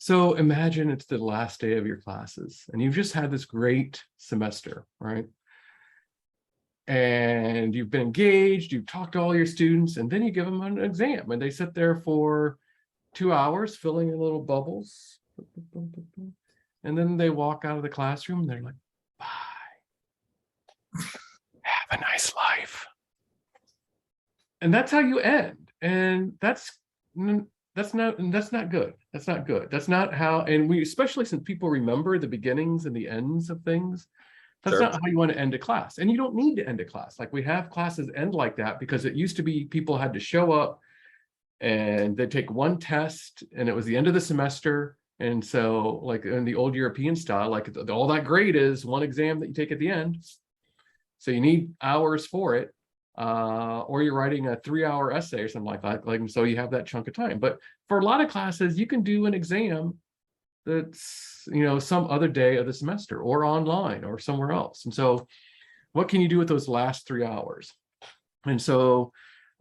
So imagine it's the last day of your classes and you've just had this great semester, right? And you've been engaged, you've talked to all your students, and then you give them an exam and they sit there for 2 hours filling in little bubbles. And then they walk out of the classroom and they're like, bye. Have a nice life. And that's how you end. And that's not good. That's not good. That's not how, and we, especially since people remember the beginnings and the ends of things, that's Sure. not how you want to end a class. And you don't need to end a class. Like, we have classes end like that because it used to be people had to show up and they take one test and it was the end of the semester. And so, like in the old European style, like all that grade is one exam that you take at the end. So you need hours for it. Or you're writing a 3-hour essay or something like that. Like, so you have that chunk of time. But for a lot of classes, you can do an exam that's, some other day of the semester or online or somewhere else. And so what can you do with those last 3 hours? And so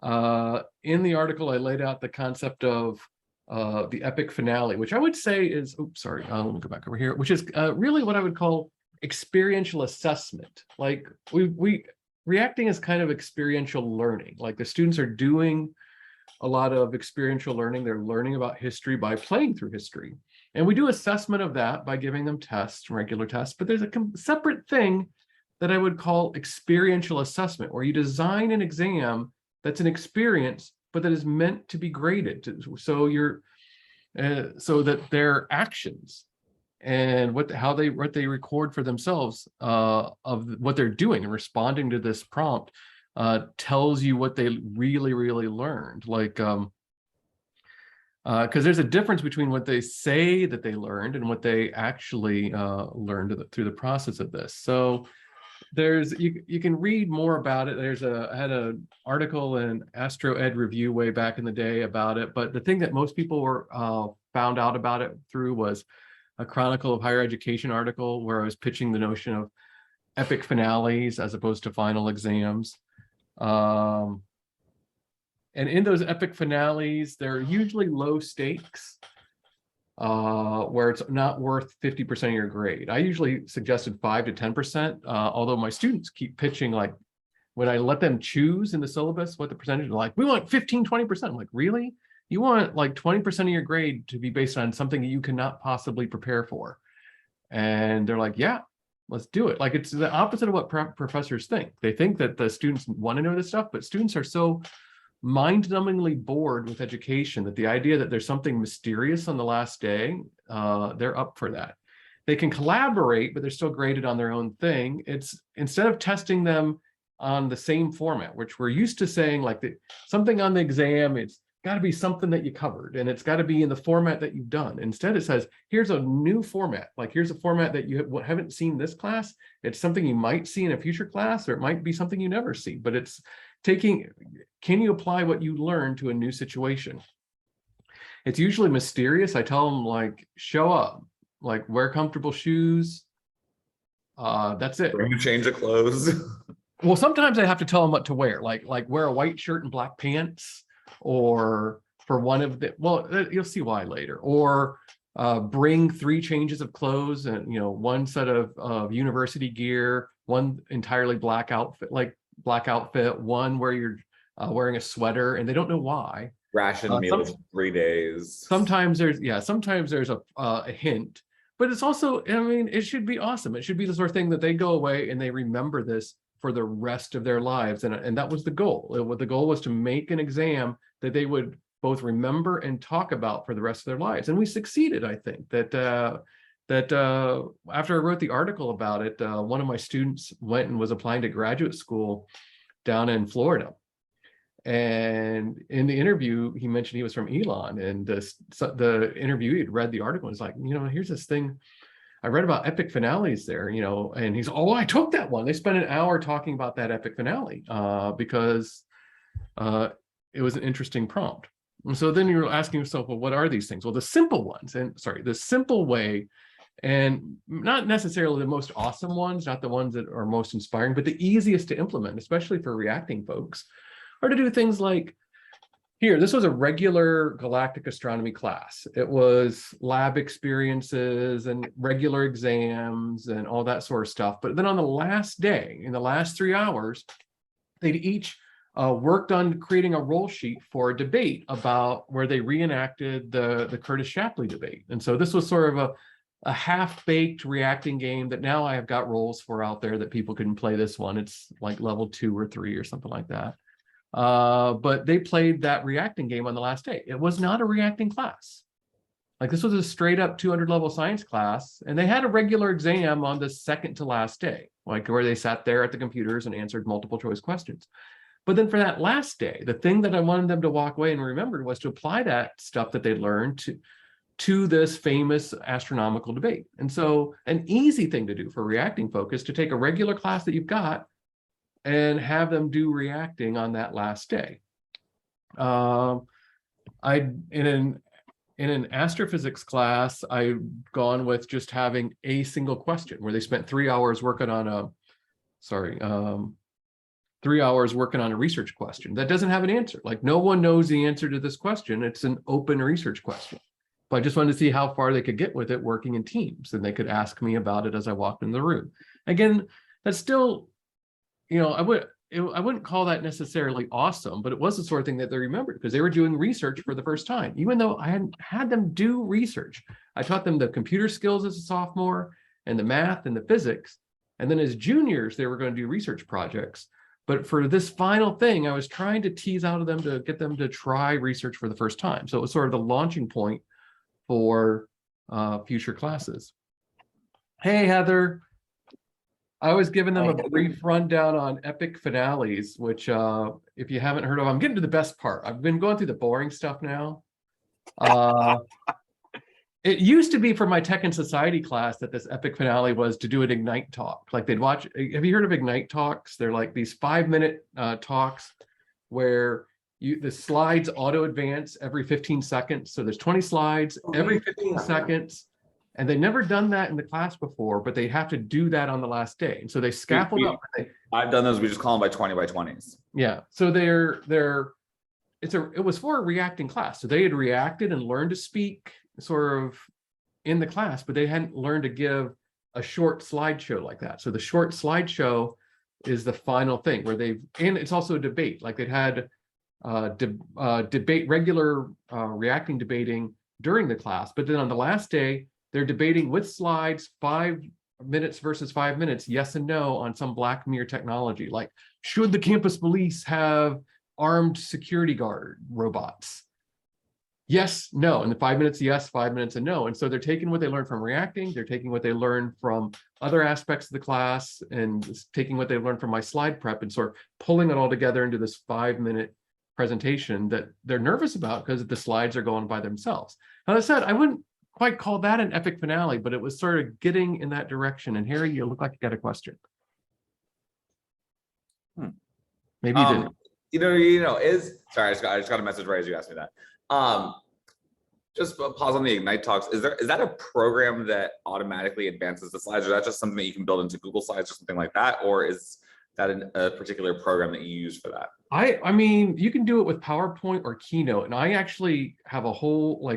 in the article, I laid out the concept of the epic finale, which I would say is, oops, sorry, let me go back over here, which is really what I would call experiential assessment. Like reacting is kind of experiential learning. Like the students are doing a lot of experiential learning. They're learning about history by playing through history. And we do assessment of that by giving them tests, regular tests, but there's a separate thing that I would call experiential assessment, where you design an exam that's an experience, but that is meant to be graded. So so that their actions and what they record for themselves of what they're doing and responding to this prompt tells you what they really learned. Like because there's a difference between what they say that they learned and what they actually learned through the process of this. So there's you can read more about it. I had an article in Astro Ed Review way back in the day about it, but the thing that most people were found out about it through was a Chronicle of Higher Education article where I was pitching the notion of epic finales as opposed to final exams. And in those epic finales, they're usually low stakes, where it's not worth 50% of your grade. I usually suggested 5 to 10%, although my students keep pitching, like when I let them choose in the syllabus what the percentage is, like, we want 15, 20%. I'm like, really? You want like 20% of your grade to be based on something that you cannot possibly prepare for? And they're like, yeah, let's do it. Like, it's the opposite of what professors think. They think that the students want to know this stuff, but students are so mind-numbingly bored with education that the idea that there's something mysterious on the last day, they're up for that. They can collaborate, but they're still graded on their own thing. It's instead of testing them on the same format, which we're used to saying, like something on the exam, it's got to be something that you covered and it's got to be in the format that you've done. Instead, it says, here's a new format. Like, here's a format that you haven't seen this class. It's something you might see in a future class, or it might be something you never see, but it's taking, can you apply what you learned to a new situation? It's usually mysterious. I tell them, like, show up, like, wear comfortable shoes. That's it. Bring a change of clothes. Well, sometimes I have to tell them what to wear, like wear a white shirt and black pants, or for one of the, well, you'll see why later, or bring 3 changes of clothes and, one set of university gear, one entirely black outfit, one where you're wearing a sweater and they don't know why. Ration meals 3 days. Sometimes there's a hint, but it's also, I mean, it should be awesome. It should be the sort of thing that they go away and they remember this for the rest of their lives. And that was the goal. The goal was to make an exam that they would both remember and talk about for the rest of their lives. And we succeeded, I think. That after I wrote the article about it, one of my students went and was applying to graduate school down in Florida. And in the interview, he mentioned he was from Elon, and the interviewee had read the article and was like, here's this thing I read about epic finales there, and he's, oh, I took that one. They spent an hour talking about that epic finale because it was an interesting prompt. And so then you're asking yourself, well, what are these things? Well, the simple ones, the simple way, and not necessarily the most awesome ones, not the ones that are most inspiring, but the easiest to implement, especially for reacting folks, are to do things like Here, this was a regular galactic astronomy class. It was lab experiences and regular exams and all that sort of stuff. But then on the last day, in the last 3 hours, they'd each worked on creating a roll sheet for a debate about where they reenacted the Curtis Shapley debate. And so this was sort of a half-baked reacting game that now I have got roles for out there that people can play this one. It's like level 2 or 3 or something like that. But they played that reacting game on the last day. It was not a reacting class. Like this was a straight up 200 level science class, and they had a regular exam on the second to last day, like where they sat there at the computers and answered multiple choice questions. But then for that last day, the thing that I wanted them to walk away and remember was to apply that stuff that they learned to this famous astronomical debate. And so an easy thing to do for reacting folk is to take a regular class that you've got and have them do reacting on that last day. In an astrophysics class, I've gone with just having a single question where they spent 3 hours working on 3 hours working on a research question that doesn't have an answer. Like no one knows the answer to this question. It's an open research question. But I just wanted to see how far they could get with it working in teams, and they could ask me about it as I walked in the room. Again, that's still, I wouldn't call that necessarily awesome, but it was the sort of thing that they remembered because they were doing research for the first time. Even though I hadn't had them do research, I taught them the computer skills as a sophomore and the math and the physics. And then as juniors, they were going to do research projects. But for this final thing, I was trying to tease out of them to get them to try research for the first time. So it was sort of the launching point for future classes. Hey, Heather. I was giving them a brief rundown on epic finales, which if you haven't heard of, I'm getting to the best part. I've been going through the boring stuff now. It used to be for my tech and society class that this epic finale was to do an Ignite talk. Like they'd watch, have you heard of Ignite talks? They're like these 5-minute talks where the slides auto advance every 15 seconds. So there's 20 slides every 15 seconds. And they've never done that in the class before, but they have to do that on the last day. And so they scaffold up. I've done those. We just call them by 20 by 20s. Yeah. So it was for a reacting class. So they had reacted and learned to speak sort of in the class, but they hadn't learned to give a short slideshow like that. So the short slideshow is the final thing where and it's also a debate. Like they'd had regular reacting debating during the class, but then on the last day, they're debating with slides, 5 minutes versus 5 minutes, yes and no on some Black Mirror technology. Like, should the campus police have armed security guard robots? Yes, no. And the 5 minutes, yes, 5 minutes, and no. And so they're taking what they learned from reacting, they're taking what they learned from other aspects of the class, and taking what they learned from my slide prep and sort of pulling it all together into this 5-minute presentation that they're nervous about because the slides are going by themselves. Now, that said, I wouldn't quite call that an epic finale, but it was sort of getting in that direction. And Harry, you look like you got a question. Maybe you didn't. Sorry, I just got a message right as you asked me that. Just pause on the Ignite talks. Is that a program that automatically advances the slides, or is that just something that you can build into Google Slides or something like that, or is that a particular program that you use for that? I mean, you can do it with PowerPoint or Keynote, and I actually have a whole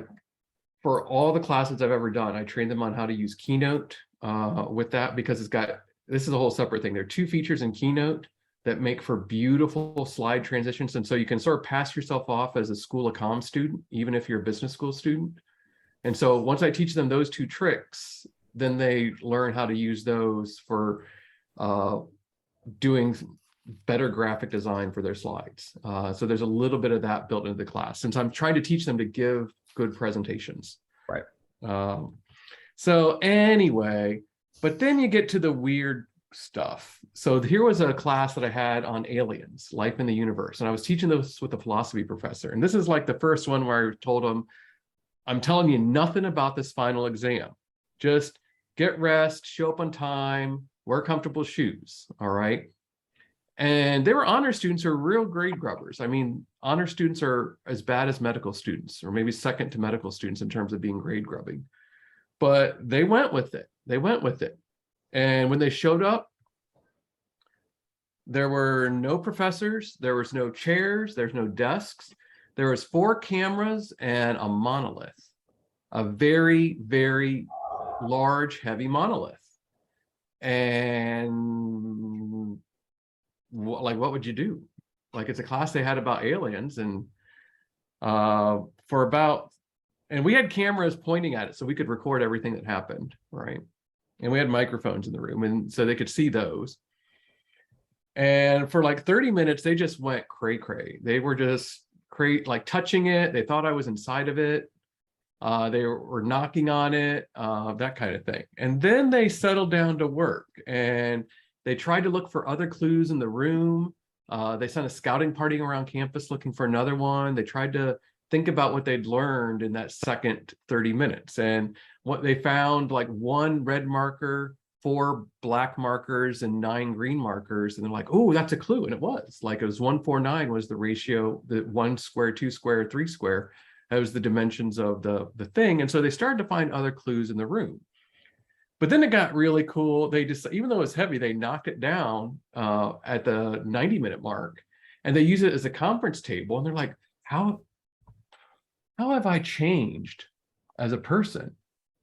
for all the classes I've ever done, I trained them on how to use Keynote with that, because this is a whole separate thing. There are 2 features in Keynote that make for beautiful slide transitions. And so you can sort of pass yourself off as a School of Comm student, even if you're a business school student. And so once I teach them those 2 tricks, then they learn how to use those for doing better graphic design for their slides. So there's a little bit of that built into the class, since I'm trying to teach them to give good presentations. Right. So anyway, but then you get to the weird stuff. So here was a class that I had on aliens, life in the universe. And I was teaching this with a philosophy professor. And this is like the first one where I told him, I'm telling you nothing about this final exam. Just get rest, show up on time, wear comfortable shoes. All right. And they were honor students who are real grade grubbers. I mean, honor students are as bad as medical students, or maybe second to medical students in terms of being grade grubbing. But they went with it. And when they showed up, there were no professors, there was no chairs, there's no desks. There was 4 cameras and a monolith, a very, very large, heavy monolith. And like, what would you do? Like, it's a class they had about aliens, and for about, and we had cameras pointing at it so we could record everything that happened, right? And we had microphones in the room, and so they could see those. And for like 30 minutes, they just went cray cray. They were just like touching it. They thought I was inside of it. They were knocking on it, that kind of thing. And then they settled down to work, and they tried to look for other clues in the room. They sent a scouting party around campus looking for another one. They tried to think about what they'd learned in that second 30 minutes. And what they found, like 1 red marker, 4 black markers, and 9 green markers. And they're like, oh, that's a clue. And it was 149 was the ratio, the 1 square, 2 square, 3 square. That was the dimensions of the thing. And so they started to find other clues in the room. But then it got really cool. They just, even though it was heavy, they knocked it down at the 90-minute mark, and they use it as a conference table. And they're like, how have I changed as a person?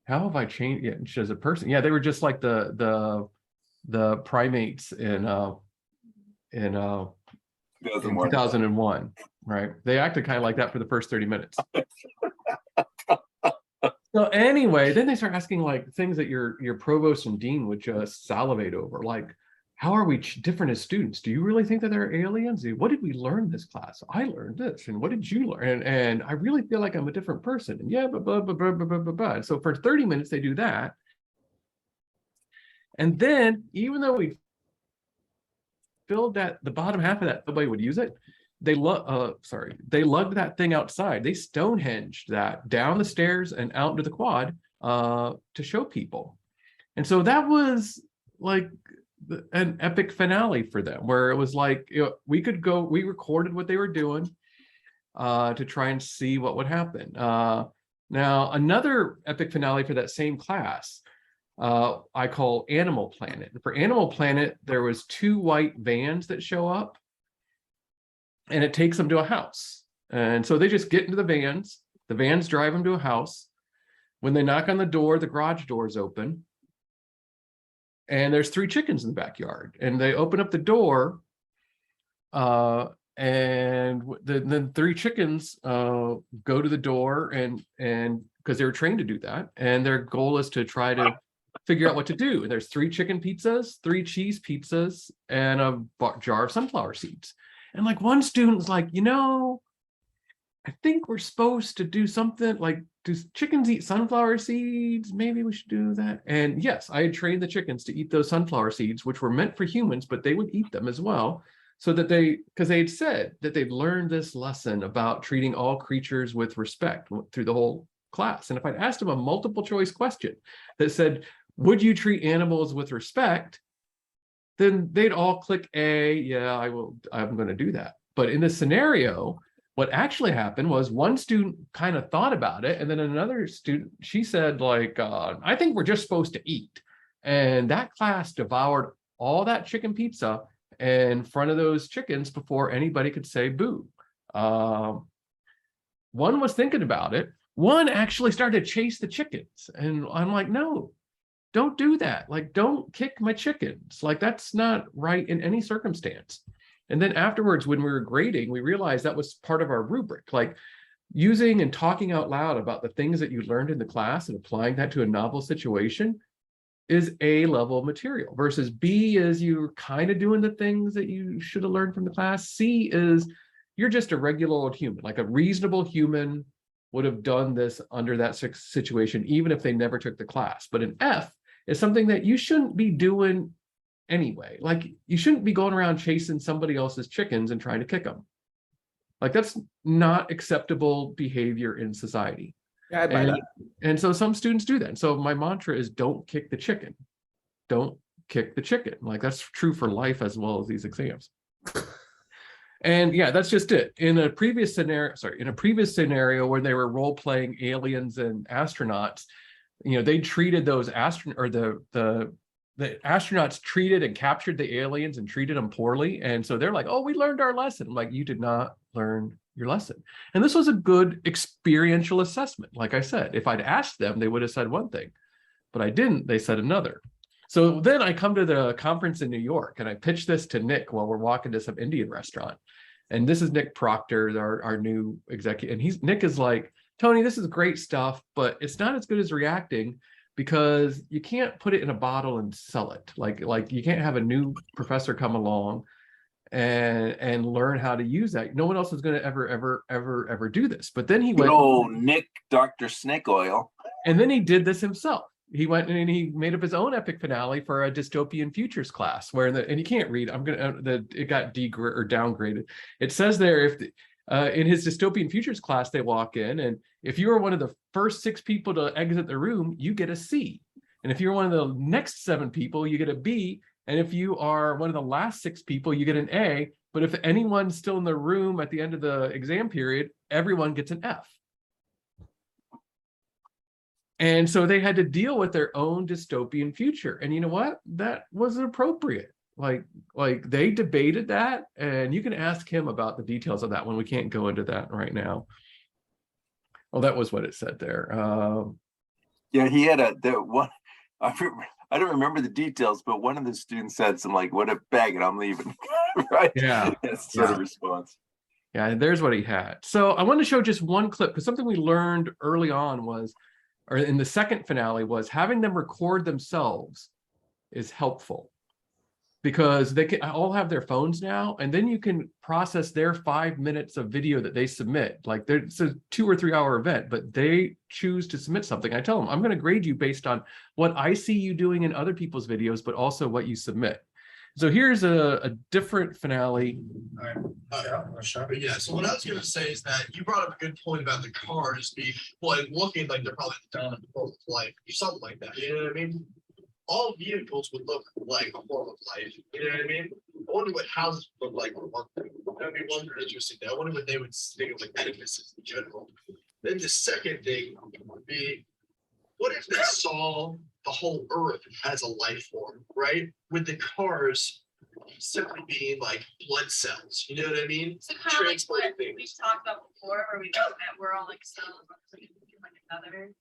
How have I changed as a person? Yeah, they were just like the primates in 2001, right? They acted kind of like that for the first 30 minutes. So anyway, then they start asking like things that your provost and dean would just salivate over, like, how are we different as students? Do you really think that they're aliens? What did we learn in this class? I learned this, and what did you learn? And I really feel like I'm a different person. And yeah, blah, blah, blah, blah, blah, blah, blah, blah. So for 30 minutes, they do that. And then, even though we filled that, the bottom half of that, nobody would use it, they lugged that thing outside. They Stonehenged that down the stairs and out into the quad to show people. And so that was like an epic finale for them, where it was like, we recorded what they were doing to try and see what would happen. Now, another epic finale for that same class, I call Animal Planet. For Animal Planet, there was 2 white vans that show up, and it takes them to a house. And so they just get into the vans drive them to a house. When they knock on the door, the garage door is open, and there's 3 chickens in the backyard. And they open up the door, and then 3 chickens go to the door, and because they were trained to do that, and their goal is to try to figure out what to do. And there's 3 chicken pizzas, 3 cheese pizzas, and a jar of sunflower seeds. And like, one student's like, I think we're supposed to do something like, do chickens eat sunflower seeds? Maybe we should do that. And yes, I had trained the chickens to eat those sunflower seeds, which were meant for humans, but they would eat them as well. So that because they had said that they'd learned this lesson about treating all creatures with respect through the whole class. And if I'd asked them a multiple choice question that said, would you treat animals with respect? Then they'd all click A, yeah, I will, I'm going to do that. But in this scenario, what actually happened was one student kind of thought about it, and then another student, she said, like, I think we're just supposed to eat. And that class devoured all that chicken pizza in front of those chickens before anybody could say boo. One was thinking about it. One actually started to chase the chickens. And I'm like, no, don't do that. Like, don't kick my chickens. Like, that's not right in any circumstance. And then afterwards, when we were grading, we realized that was part of our rubric, like using and talking out loud about the things that you learned in the class and applying that to a novel situation is A level material, versus B is you're kind of doing the things that you should have learned from the class. C is you're just a regular old human, like a reasonable human would have done this under that situation, even if they never took the class. But an F is something that you shouldn't be doing anyway. Like, you shouldn't be going around chasing somebody else's chickens and trying to kick them. Like, that's not acceptable behavior in society. Yeah, I'd buy that. And so some students do that. And so my mantra is, don't kick the chicken. Don't kick the chicken. Like, that's true for life as well as these exams. And yeah, that's just it. In a previous scenario where they were role-playing aliens and astronauts, they treated those the astronauts treated and captured the aliens and treated them poorly. And so they're like, oh, we learned our lesson. I'm like, you did not learn your lesson. And this was a good experiential assessment. Like I said, if I'd asked them, they would have said one thing, but I didn't, they said another. So then I come to the conference in New York and I pitch this to Nick while we're walking to some Indian restaurant. And this is Nick Proctor, our new executive. And Nick is like, Tony, this is great stuff, but it's not as good as reacting because you can't put it in a bottle and sell it. Like you can't have a new professor come along and learn how to use that. No one else is going to ever do this. But then he went, oh, Nick, Dr. Snake Oil. And then he did this himself. He went and he made up his own epic finale for a dystopian futures class where and you can't read, it got downgraded. It says there, in his dystopian futures class, they walk in, and if you are one of the first 6 people to exit the room, you get a C. And if you're one of the next 7 people, you get a B. And if you are one of the last 6 people, you get an A. But if anyone's still in the room at the end of the exam period, everyone gets an F. And so they had to deal with their own dystopian future. And you know what? That was appropriate. Like they debated that, and you can ask him about the details of that one. We can't go into that right now. Oh, that was what it said there. Yeah, he had one. I don't remember the details, but one of the students said some like, "What a bag, and I'm leaving." Right? Yeah. That's sort of response. Yeah, and there's what he had. So I want to show just one clip because something we learned early on was, or in the second finale, was having them record themselves is helpful because they can all have their phones now, and then you can process their 5 minutes of video that they submit. Like it's a 2 or 3 hour event, but they choose to submit something. I tell them, I'm going to grade you based on what I see you doing in other people's videos, but also what you submit. So here's a different finale. All right. Yeah, so what I was going to say is that you brought up a good point about the cars being, well, looking like they're probably down in the form of life or something like that. You know what I mean? All vehicles would look like a form of life. You know what I mean? I wonder what houses would look like for one thing. That'd be one interesting thing. I wonder what they would think of like edifices in general. Then the second thing would be, what if they saw the whole Earth as a life form, right? With the cars simply being like blood cells, you know what I mean? So kind of like what we've talked about before, where we know that we're all like cells, like another thing.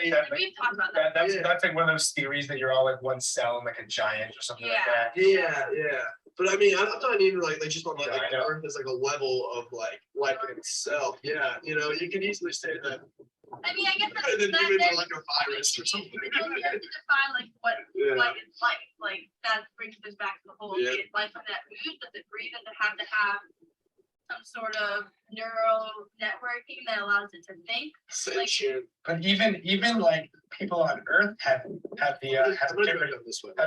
Yeah, we've talked about that. That's like one of those theories that you're all like one cell, like a giant or something like that. Yeah. But I mean, I'm not even like just on like the Earth as like a level of like life in itself. Yeah, you know, you can easily say that. I mean, I guess that's like a virus or something. You have to define like what life is like. Like that brings us back to the whole life that moves, that breathe, and to have some sort of neural networking that allows it to think. Sentient. But even like people on Earth have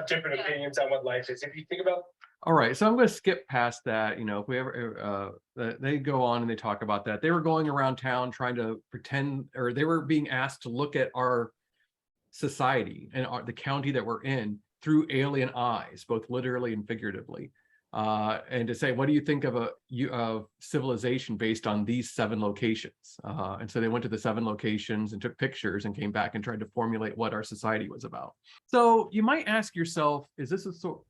different opinions on what life is. If you think about. All right, so I'm going to skip past that. You know, if we ever, they go on and they talk about that. They were going around town trying to pretend, or they were being asked to look at our society and the county that we're in through alien eyes, both literally and figuratively. And to say, what do you think of a civilization based on these 7 locations? And so they went to the 7 locations and took pictures and came back and tried to formulate what our society was about. So you might ask yourself, is this the sort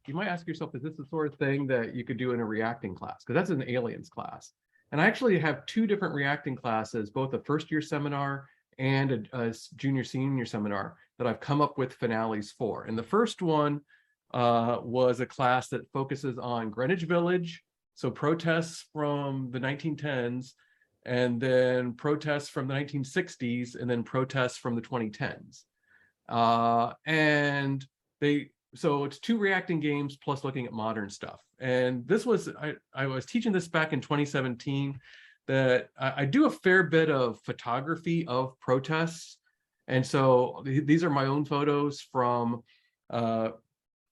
of thing that you could do in a reacting class? Because that's an aliens class. And I actually have 2 different reacting classes, both a first-year seminar and a junior-senior seminar that I've come up with finales for. And the first one was a class that focuses on Greenwich Village, so protests from the 1910s, and then protests from the 1960s, and then protests from the 2010s. So it's 2 reacting games plus looking at modern stuff. And this was, I was teaching this back in 2017, that I do a fair bit of photography of protests. And so these are my own photos from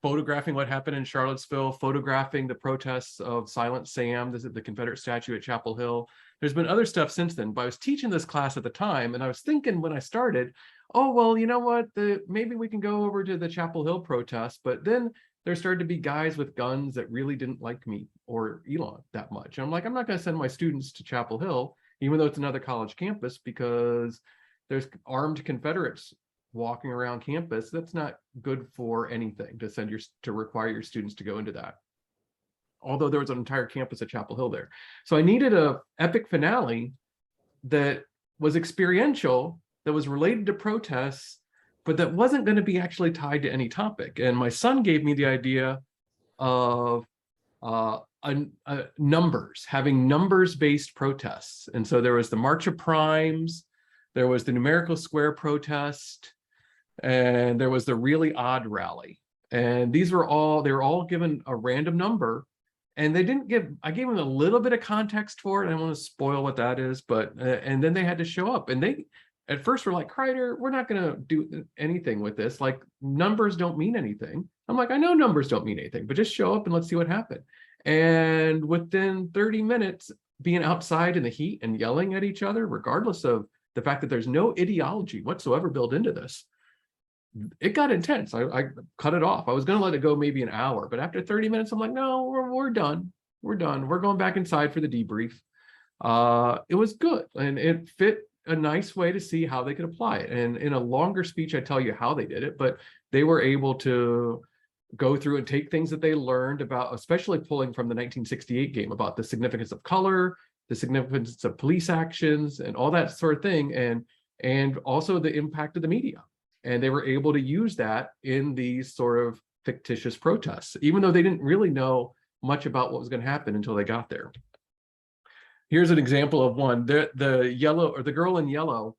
photographing what happened in Charlottesville, photographing the protests of Silent Sam, this is the Confederate statue at Chapel Hill. There's been other stuff since then, but I was teaching this class at the time, and I was thinking when I started, oh, well, you know what, maybe we can go over to the Chapel Hill protest, but then there started to be guys with guns that really didn't like me or Elon that much. And I'm like, I'm not gonna send my students to Chapel Hill, even though it's another college campus, because there's armed Confederates walking around campus. That's not good for anything to require your students to go into that. although there was an entire campus at Chapel Hill there. So I needed a epic finale that was experiential, that was related to protests, but that wasn't going to be actually tied to any topic. And my son gave me the idea of numbers, having numbers-based protests. And so there was the March of Primes, there was the numerical square protest, and there was the really odd rally. And they were all given a random number, and I gave them a little bit of context for it. I don't want to spoil what that is, but, and then they had to show up, and they, at first were like, Crider, we're not going to do anything with this. Like, numbers don't mean anything. I'm like, I know numbers don't mean anything, but just show up and let's see what happened. And within 30 minutes, being outside in the heat and yelling at each other, regardless of the fact that there's no ideology whatsoever built into this, it got intense. I cut it off. I was going to let it go maybe an hour, but after 30 minutes, I'm like, no, we're done. We're done. We're going back inside for the debrief. It was good, and it fit a nice way to see how they could apply it. And in a longer speech, I tell you how they did it, but they were able to go through and take things that they learned about, especially pulling from the 1968 game, about the significance of color, the significance of police actions, and all that sort of thing, and also the impact of the media. And they were able to use that in these sort of fictitious protests, even though they didn't really know much about what was going to happen until they got there. Here's an example of one. The girl in yellow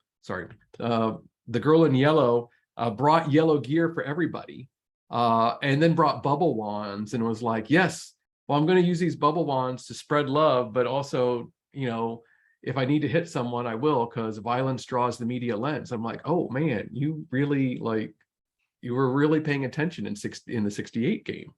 brought yellow gear for everybody, and then brought bubble wands and was like, yes, well, I'm going to use these bubble wands to spread love, but also, you know, if I need to hit someone, I will, because violence draws the media lens. I'm like, oh man, you were really paying attention in the 68 game.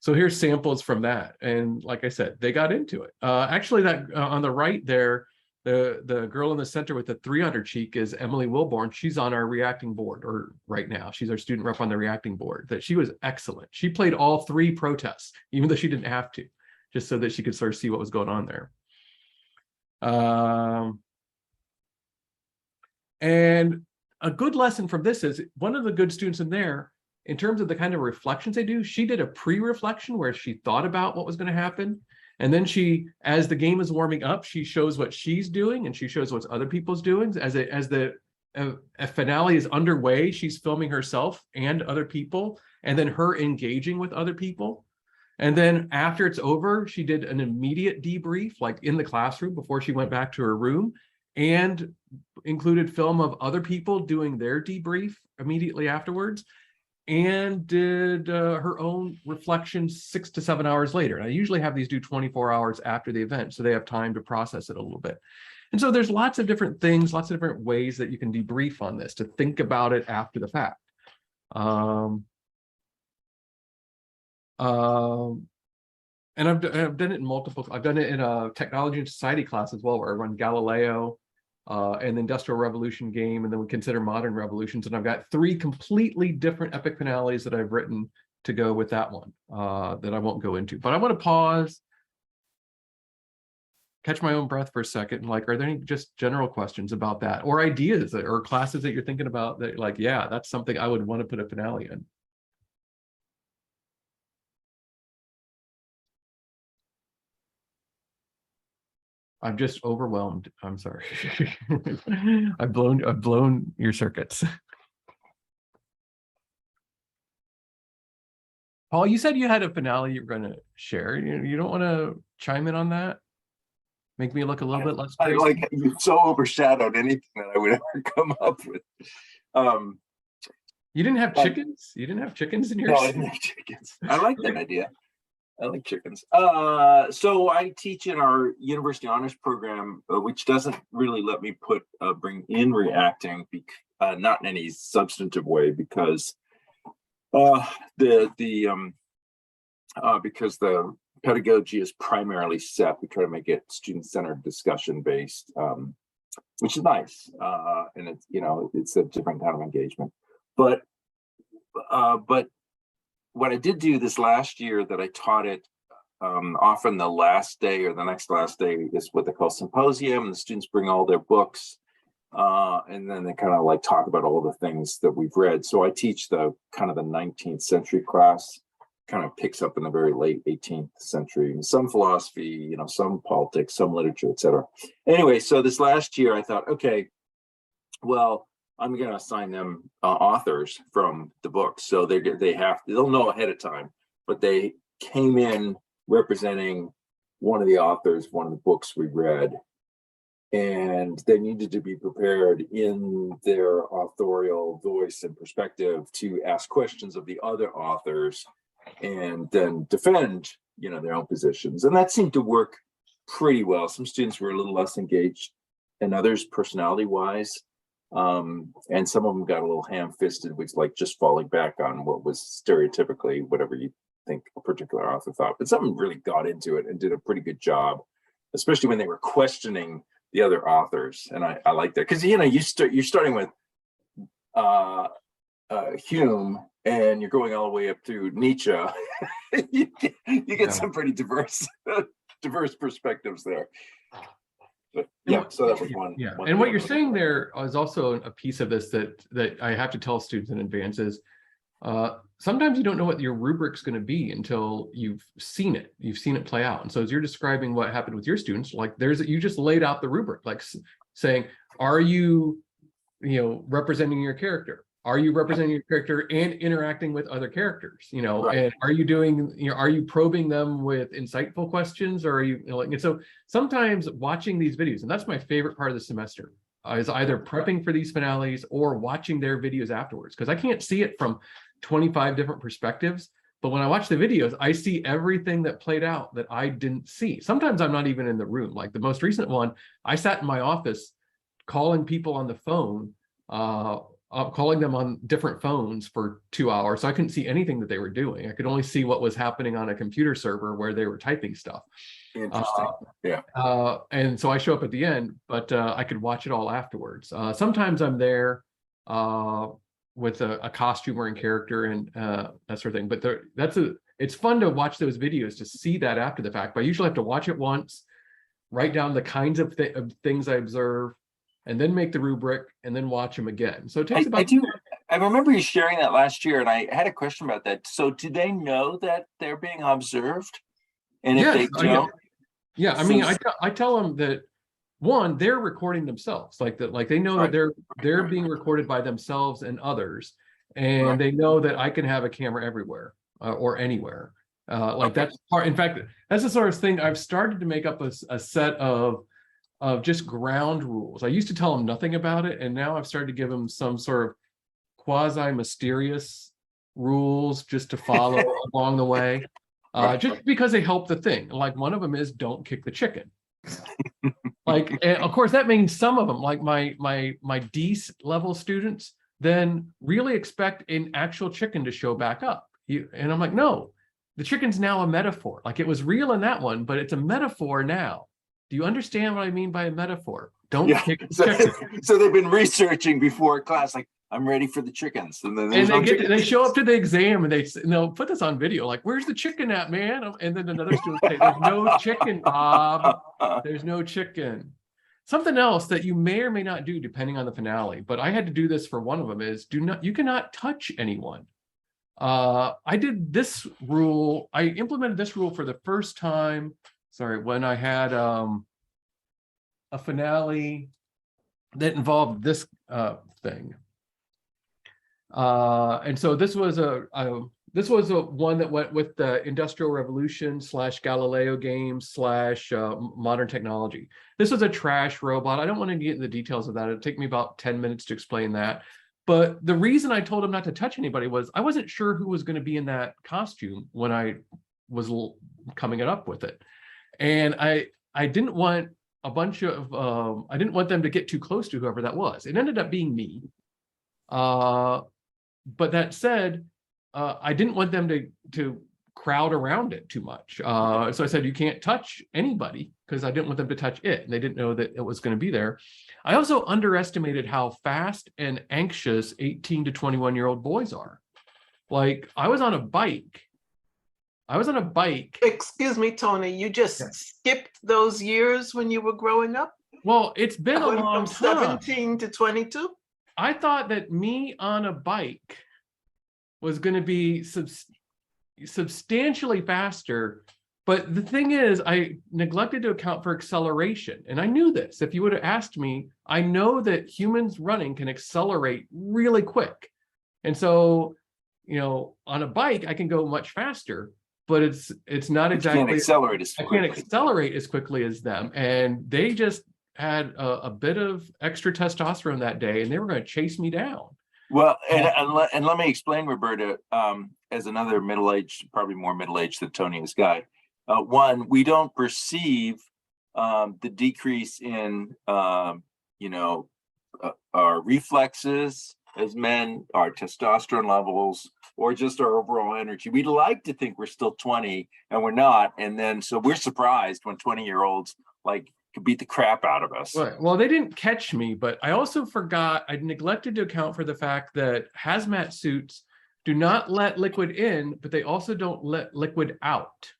So here's samples from that. And like I said, they got into it. Actually, that on the right there, the girl in the center with the 3 on her cheek is Emily Wilborn. She's on our reacting board, or right now, she's our student rep on the reacting board. That she was excellent. She played all 3 protests, even though she didn't have to, just so that she could sort of see what was going on there. And a good lesson from this is one of the good students in there, in terms of the kind of reflections they do, she did a pre-reflection where she thought about what was going to happen. And then she, as the game is warming up, she shows what she's doing and she shows what other people's doing. As the finale is underway, she's filming herself and other people, and then her engaging with other people. And then after it's over, she did an immediate debrief, like in the classroom before she went back to her room, and included film of other people doing their debrief immediately afterwards, and did her own reflections 6 to 7 hours later. And I usually have these do 24 hours after the event, so they have time to process it a little bit. And so there's lots of different things, lots of different ways that you can debrief on this, to think about it after the fact. And I've done it in multiple, I've done it in a technology and society class as well, where I run Galileo, and the Industrial Revolution game, and then we consider modern revolutions. And I've got 3 completely different epic finales that I've written to go with that one, that I won't go into. But I want to pause, catch my own breath for a second. Like, are there any just general questions about that, or ideas or classes that you're thinking about that, like, yeah, that's something I would want to put a finale in? I'm just overwhelmed. I'm sorry. I've blown your circuits. Paul, you said you had a finale you were going to share. You don't want to chime in on that? Make me look a little bit less crazy? Like, you so overshadowed anything that I would ever come up with. You didn't have chickens? You didn't have chickens in yours? No, I didn't have chickens. I like that idea. I like chickens. So I teach in our university honors program, which doesn't really let me bring in reacting, not in any substantive way, because the pedagogy is primarily set. We try to make it student-centered, discussion-based, which is nice, and it's, you know, it's a different kind of engagement. But what I did do this last year that I taught it, often the last day or the next last day, is what they call symposium. The students bring all their books, and then they kind of like talk about all the things that we've read. So I teach the kind of the 19th century class, kind of picks up in the very late 18th century. Some philosophy, some politics, some literature, etc. Anyway, so this last year I thought, okay, well, I'm going to assign them authors from the book. So they'll know ahead of time, but they came in representing one of the authors, one of the books we read, and they needed to be prepared in their authorial voice and perspective to ask questions of the other authors and then defend, their own positions. And that seemed to work pretty well. Some students were a little less engaged and others personality-wise. And some of them got a little ham-fisted, which like just falling back on what was stereotypically whatever you think a particular author thought. But some of them really got into it and did a pretty good job, especially when they were questioning the other authors. And I like that because you're starting with Hume and you're going all the way up through Nietzsche. you get some pretty diverse perspectives there. But yeah, so that was one. Yeah, and what you're saying there is also a piece of this that I have to tell students in advance is sometimes you don't know what your rubric's going to be until you've seen it play out. And so as you're describing what happened with your students, like you just laid out the rubric, like saying, are you representing your character? Are you representing your character and interacting with other characters? Right. And are you probing them with insightful questions, or are you, and so sometimes watching these videos, and that's my favorite part of the semester, is either prepping for these finales or watching their videos afterwards, because I can't see it from 25 different perspectives. But when I watch the videos, I see everything that played out that I didn't see. Sometimes I'm not even in the room. Like the most recent one, I sat in my office calling people on the phone, calling them on different phones for 2 hours. So I couldn't see anything that they were doing. I could only see what was happening on a computer server where they were typing stuff. Interesting. Yeah. And so I show up at the end, but I could watch it all afterwards. Sometimes I'm there with a costumer and character and that sort of thing. But it's fun to watch those videos to see that after the fact. But I usually have to watch it once, write down the kinds of things I observe, and then make the rubric and then watch them again. So it takes I remember you sharing that last year, and I had a question about that. So do they know that they're being observed? And if they don't, yeah, I mean, I tell them that one, they're recording themselves, like they know that they're being recorded by themselves and others, and they know that I can have a camera everywhere or anywhere. That's part. In fact, that's the sort of thing I've started to make up a set of just ground rules. I used to tell them nothing about it, and now I've started to give them some sort of quasi-mysterious rules just to follow along the way, just because they help the thing. Like one of them is don't kick the chicken. Like, and of course, that means some of them, like my D level students, then really expect an actual chicken to show back up. And I'm like, no, the chicken's now a metaphor. Like it was real in that one, but it's a metaphor now. Do you understand what I mean by a metaphor? Don't kick the chicken. So they've been researching before class, like I'm ready for the chickens, and then they show up to the exam and they'll put this on video, like, "Where's the chicken at, man?" And then another student say, "There's no chicken, Bob. There's no chicken." Something else that you may or may not do depending on the finale, but I had to do this for one of them is you cannot touch anyone. I did this rule. I implemented this rule for the first time. Sorry, when I had a finale that involved this thing, and so this was a one that went with the Industrial Revolution / Galileo games / modern technology. This was a trash robot. I don't want to get into the details of that. It'd take me about 10 minutes to explain that. But the reason I told him not to touch anybody was I wasn't sure who was going to be in that costume when I was coming up with it. And I didn't want a bunch of I didn't want them to get too close to whoever that was. It ended up being me. But that said, I didn't want them to crowd around it too much. So I said, you can't touch anybody because I didn't want them to touch it. And they didn't know that it was going to be there. I also underestimated how fast and anxious 18 to 21-year-old boys are. Like I was on a bike. Excuse me, Tony, you just skipped those years when you were growing up? Well, it's been a long from time. 17 to 22? I thought that me on a bike was going to be substantially faster. But the thing is, I neglected to account for acceleration. And I knew this. If you would have asked me, I know that humans running can accelerate really quick. And so, you know, on a bike, I can go much faster, but it's not exactly. Can't accelerate as I quickly. can't accelerate as quickly as them. And they just had a bit of extra testosterone that day, and they were going to chase me down. Well, and let me explain, Roberta, as another middle-aged, probably more middle-aged than Tony is guy. One, we don't perceive the decrease in, you know, our reflexes as men, our testosterone levels, or just our overall energy. We'd like to think we're still 20 and we're not. And then, so we're surprised when 20-year-olds like could beat the crap out of us. Right. Well, they didn't catch me, but I also forgot, I neglected to account for the fact that hazmat suits do not let liquid in, but they also don't let liquid out.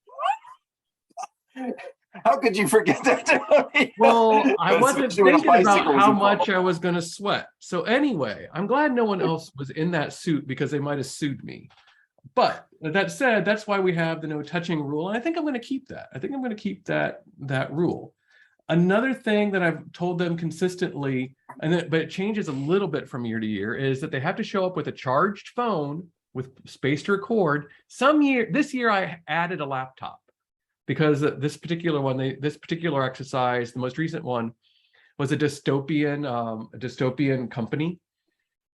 How could you forget that, Tony? Well, I wasn't Especially when a thinking about bicycle was how involved. much I was going to sweat. So anyway, I'm glad no one else was in that suit because they might have sued me. But that said, that's why we have the no touching rule. And I think I'm going to keep that. I think I'm going to keep that rule. Another thing that I've told them consistently, but it changes a little bit from year to year, is that they have to show up with a charged phone with space to record. This year I added a laptop. Because this particular one, this particular exercise, the most recent one, was a dystopian company,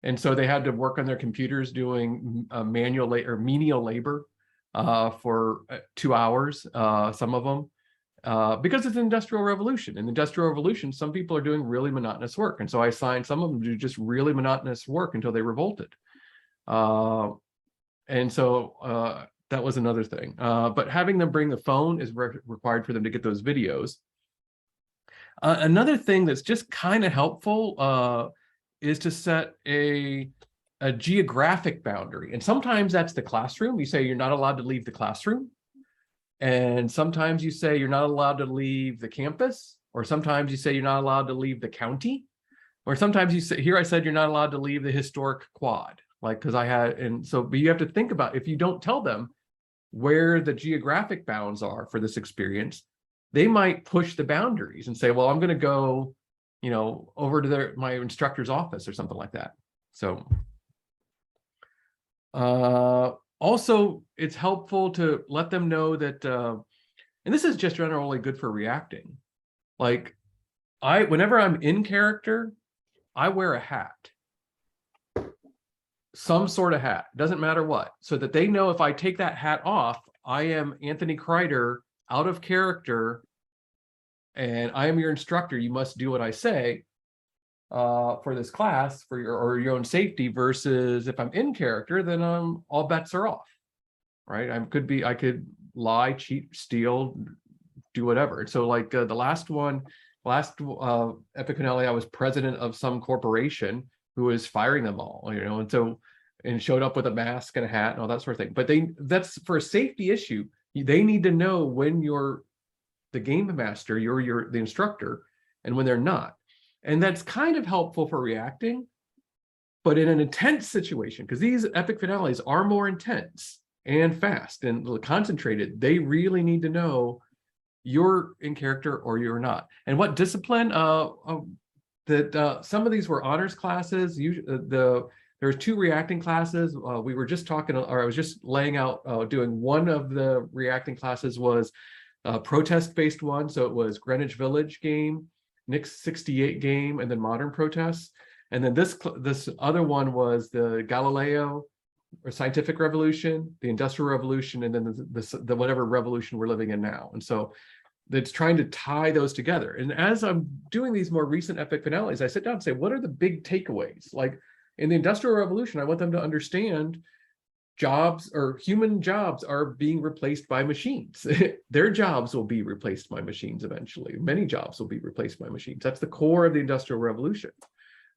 and so they had to work on their computers doing manual or menial labor for 2 hours. Some of them, because it's an industrial revolution. In the industrial revolution, some people are doing really monotonous work, and so I assigned some of them to do just really monotonous work until they revolted. And so. That was another thing. But having them bring the phone is required for them to get those videos. Another thing that's just kind of helpful is to set a geographic boundary. And sometimes that's the classroom. You say you're not allowed to leave the classroom. And sometimes you say you're not allowed to leave the campus. Or sometimes you say you're not allowed to leave the county. Or sometimes you say, here I said you're not allowed to leave the historic quad. Like, because I had, and so, but you have to think about, if you don't tell them where the geographic bounds are for this experience, they might push the boundaries and say, well, I'm going to go, you know, over to my instructor's office or something like that. So also it's helpful to let them know that, and this is just generally good for reacting. Like whenever I'm in character, I wear a hat. Some sort of hat, doesn't matter what, so that they know if I take that hat off, I am Anthony Crider, out of character, and I am your instructor. You must do what I say for this class for your own safety. Versus if I'm in character, then all bets are off, right? I could lie, cheat, steal, do whatever. So like the last epic finale, I was president of some corporation who was firing them all, you know, and showed up with a mask and a hat and all that sort of thing. But that's for a safety issue. They need to know when you're the game master, you're the instructor, and when they're not. And that's kind of helpful for reacting. But in an intense situation, because these epic finales are more intense and fast and concentrated, they really need to know you're in character or you're not. And what discipline some of these were honors classes. There were 2 reacting classes. We were just talking, or I was just laying out, doing one of the reacting classes was a protest-based one. So it was Greenwich Village game, Nick's 68 game, and then modern protests. And then this other one was the Galileo or scientific revolution, the industrial revolution, and then the whatever revolution we're living in now. And so that's trying to tie those together. And as I'm doing these more recent epic finales, I sit down and say, what are the big takeaways? Like in the Industrial Revolution, I want them to understand jobs or human jobs are being replaced by machines. Their jobs will be replaced by machines eventually. Many jobs will be replaced by machines. That's the core of the Industrial Revolution.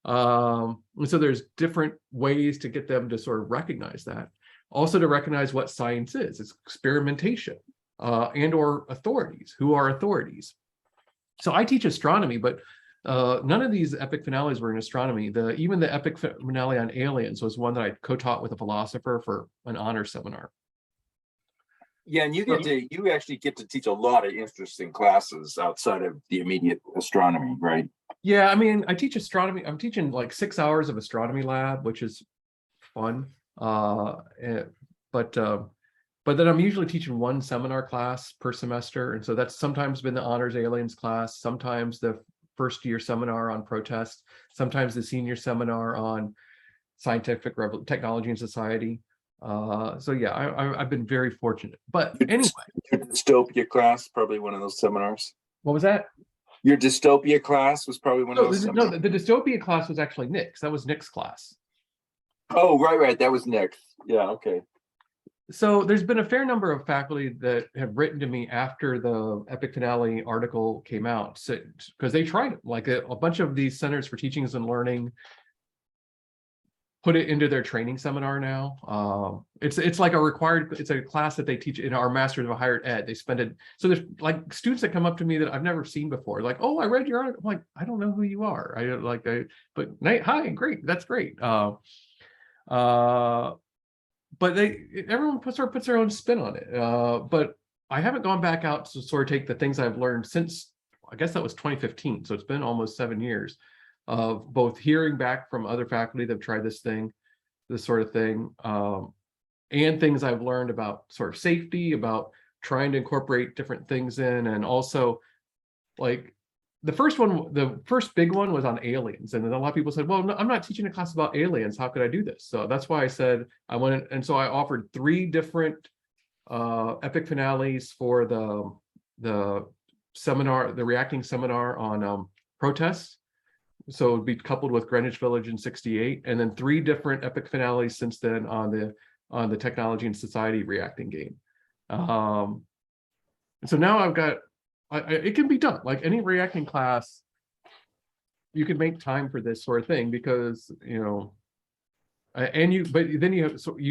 And so there's different ways to get them to sort of recognize that. Also to recognize what science is. It's experimentation. And or authorities. Who are authorities? So I teach astronomy, but none of these epic finales were in astronomy. Even the epic finale on aliens was one that I co-taught with a philosopher for an honor seminar. Yeah, and you actually get to teach a lot of interesting classes outside of the immediate astronomy, right? Yeah, I mean, I teach astronomy. I'm teaching like 6 hours of astronomy lab, which is fun. But then I'm usually teaching one seminar class per semester, and so that's sometimes been the honors aliens class, sometimes the first year seminar on protest, sometimes the senior seminar on technology and society. So yeah, I've been very fortunate. But anyway, Your dystopia class, probably one of those seminars. what was that? Your dystopia class was probably one of those. No, the dystopia class was actually Nick's. That was Nick's class. Oh, right. That was Nick. Yeah, okay. So there's been a fair number of faculty that have written to me after the epic finale article came out, because they tried it. Like a bunch of these centers for teachings and learning put it into their training seminar now. It's like it's a class that they teach in our Masters of Higher Ed. They spend it. So there's like students that come up to me that I've never seen before. Like, oh, I read your article. I'm like, I don't know who you are. But hi, great. That's great. But everyone puts their own spin on it. But I haven't gone back out to sort of take the things I've learned since, I guess that was 2015. So it's been almost 7 years of both hearing back from other faculty that have tried this sort of thing, and things I've learned about sort of safety, about trying to incorporate different things in, and also like the first big one was on aliens, and then a lot of people said, well, no, I'm not teaching a class about aliens, how could I do this? So that's why I said I went, and so I offered 3 different epic finales for the seminar, the reacting seminar on protests. So it'd be coupled with Greenwich Village in '68, and then 3 different epic finales since then on the technology and society reacting game. And so now I've got, it can be done. Like any reacting class, you can make time for this sort of thing because, but then you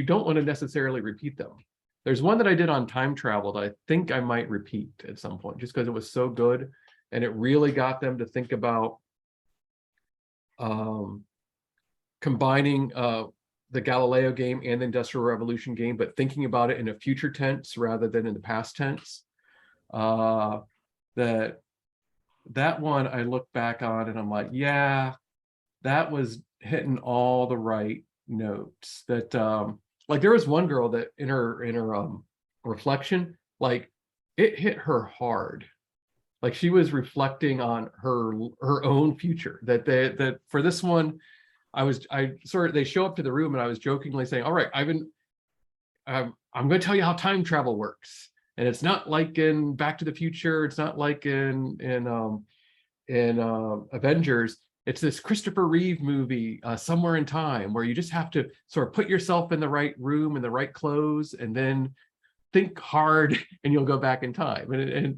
don't want to necessarily repeat them. There's one that I did on time travel that I think I might repeat at some point, just because it was so good and it really got them to think about combining the Galileo game and the Industrial Revolution game, but thinking about it in a future tense rather than in the past tense. That one I look back on and I'm like, yeah, that was hitting all the right notes. That like there was one girl that in her reflection, like it hit her hard. Like she was reflecting on her own future. That for this one, they show up to the room and I was jokingly saying, all right, I'm going to tell you how time travel works. And it's not like in Back to the Future. It's not like in Avengers. It's this Christopher Reeve movie, Somewhere in Time, where you just have to sort of put yourself in the right room in the right clothes, and then think hard, and you'll go back in time.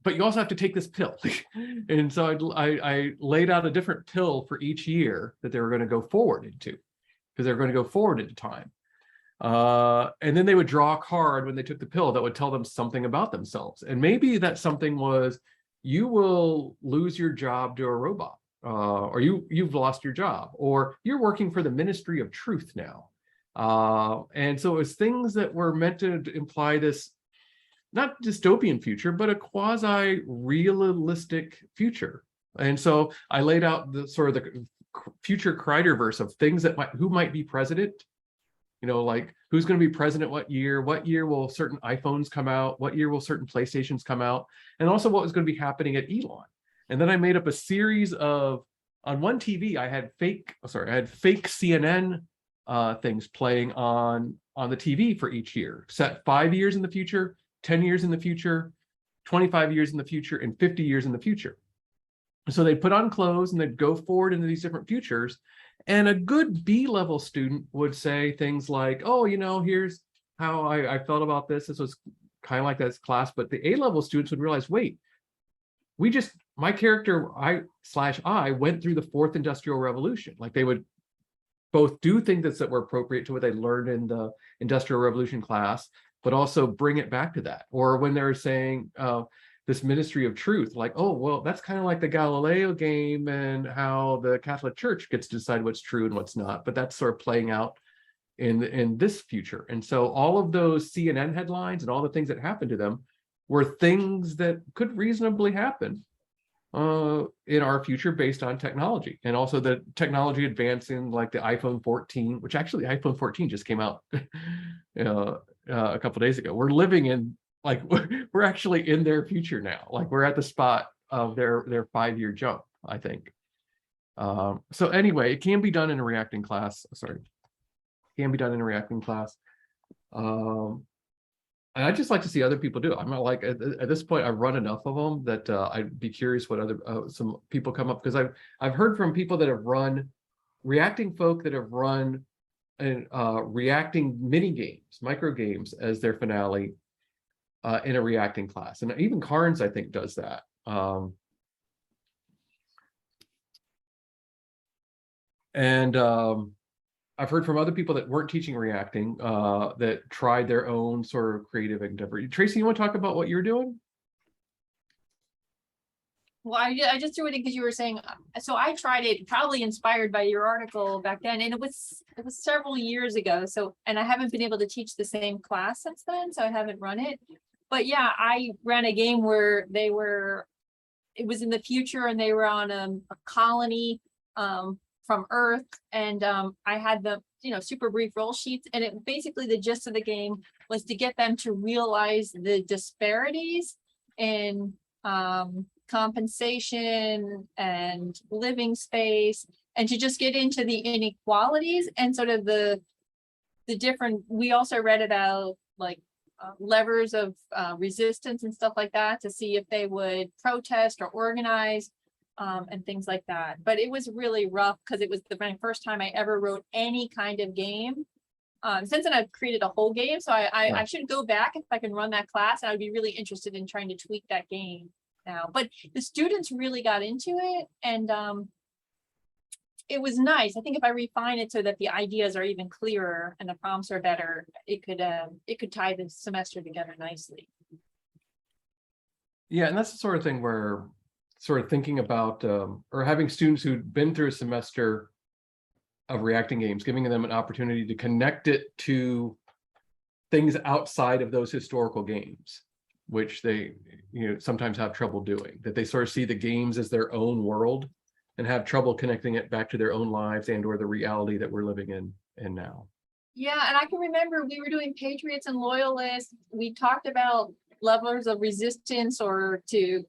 But you also have to take this pill. And so I laid out a different pill for each year that they were going to go forward into, because they're going to go forward into time. And then they would draw a card when they took the pill that would tell them something about themselves. And maybe that something was, you will lose your job to a robot, or you've lost your job, or you're working for the Ministry of Truth now. And so it was things that were meant to imply this, not dystopian future, but a quasi-realistic future. And so I laid out the sort of the future Criderverse of things who might be president. Like who's going to be president what year will certain iPhones come out, what year will certain PlayStations come out, and also what was going to be happening at Elon. And then I made up a series of, on one TV, I had fake CNN things playing on the TV for each year, set 5 years in the future, 10 years in the future, 25 years in the future, and 50 years in the future. So they'd put on clothes and they'd go forward into these different futures. And a good B-level student would say things like, oh, here's how I felt about this. This was kind of like this class. But the A-level students would realize, wait, my character, I went through the 4th Industrial Revolution. Like they would both do things that were appropriate to what they learned in the Industrial Revolution class, but also bring it back to that. Or when they're saying this Ministry of Truth, like, oh, well, that's kind of like the Galileo game and how the Catholic Church gets to decide what's true and what's not. But that's sort of playing out in this future. And so all of those CNN headlines and all the things that happened to them were things that could reasonably happen in our future based on technology, and also the technology advancing, like the iPhone 14, which actually iPhone 14 just came out a couple days ago. We're living in, like, we're actually in their future now. Like, we're at the spot of their 5-year jump, I think. So anyway, it can be done in a reacting class. Sorry, can be done in a reacting class. And I just like to see other people do it. I'm not like, at this point, I've run enough of them that I'd be curious what other some people come up, because I've heard from people that have run, reacting folk that have run and reacting mini games, micro games as their finale in a reacting class. And even Carnes, I think, does that. I've heard from other people that weren't teaching reacting that tried their own sort of creative endeavor. Tracy, you want to talk about what you're doing? Well, I just threw it in because you were saying, so I tried it, probably inspired by your article back then, and it was several years ago. So, and I haven't been able to teach the same class since then, so I haven't run it. But yeah, I ran a game where it was in the future, and they were on a colony from Earth, and I had the super brief roll sheets, and it basically, the gist of the game was to get them to realize the disparities in compensation and living space, and to just get into the inequalities and sort of the different. We also read about like levers of resistance and stuff like that, to see if they would protest or organize. And things like that. But it was really rough because it was my first time I ever wrote any kind of game. Since then, I've created a whole game. So I should go back if I can run that class. And I'd be really interested in trying to tweak that game now. But the students really got into it. And it was nice. I think if I refine it so that the ideas are even clearer and the prompts are better, it could tie the semester together nicely. Yeah, and that's the sort of thing where sort of thinking about or having students who've been through a semester of reacting games, giving them an opportunity to connect it to things outside of those historical games, which they sometimes have trouble doing, that they sort of see the games as their own world and have trouble connecting it back to their own lives and or the reality that we're living in now. Yeah, and I can remember we were doing Patriots and Loyalists. We talked about levels of resistance, or to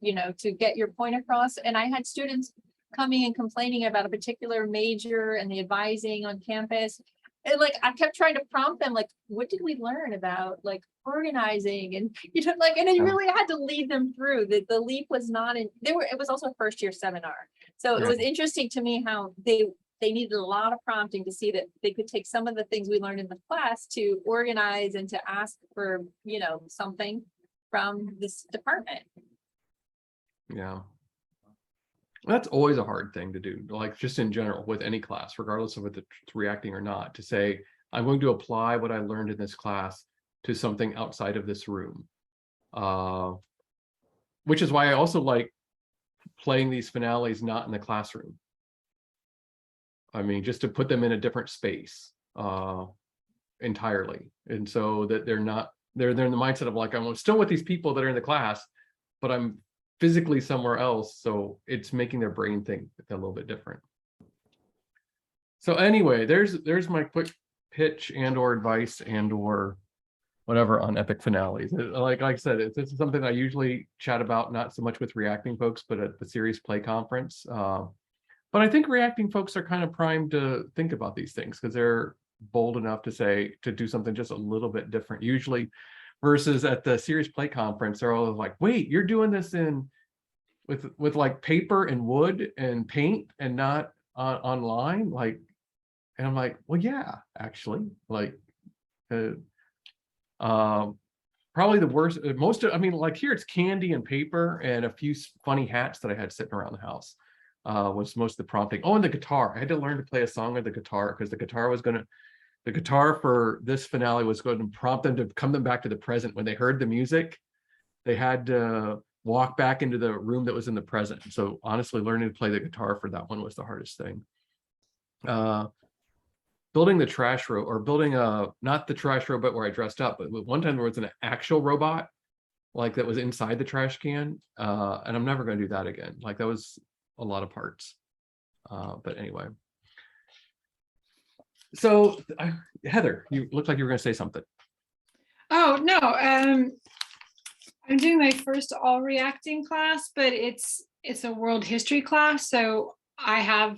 get your point across. And I had students coming and complaining about a particular major and the advising on campus. And like, I kept trying to prompt them, like, what did we learn about like organizing? And and I really had to lead them through that. The leap was not it was also a first year seminar. So it was interesting to me how they needed a lot of prompting to see that they could take some of the things we learned in the class to organize and to ask for, something from this department. Yeah. That's always a hard thing to do, like just in general with any class, regardless of whether it's reacting or not, to say, I'm going to apply what I learned in this class to something outside of this room. Which is why I also like playing these finales not in the classroom. I mean, just to put them in a different space entirely. And so that they're in the mindset of like, I'm still with these people that are in the class, but I'm physically somewhere else. So it's making their brain think a little bit different. So anyway, there's my quick pitch and or advice and or whatever on epic finales. Like I said, this is something I usually chat about, not so much with reacting folks, but at the Serious Play conference. But I think reacting folks are kind of primed to think about these things because they're bold enough to do something just a little bit different usually, versus at the Serious Play conference, they're all like, wait, you're doing this with like paper and wood and paint and not online, like, and I'm like, well, yeah, actually, like, probably the worst, like here it's candy and paper and a few funny hats that I had sitting around the house. Was most of the prompting. Oh, and the guitar. I had to learn to play a song with the guitar because the guitar for this finale was going to prompt them to come back to the present. When they heard the music, they had to walk back into the room that was in the present. So honestly, learning to play the guitar for that one was the hardest thing. building the trash robot, or building not the trash robot where I dressed up, but one time there was an actual robot like that was inside the trash can, and I'm never going to do that again. Like that was a lot of parts, but anyway. So Heather, you looked like you were going to say something. Oh, no, I'm doing my first all reacting class, but it's a world history class, so I'm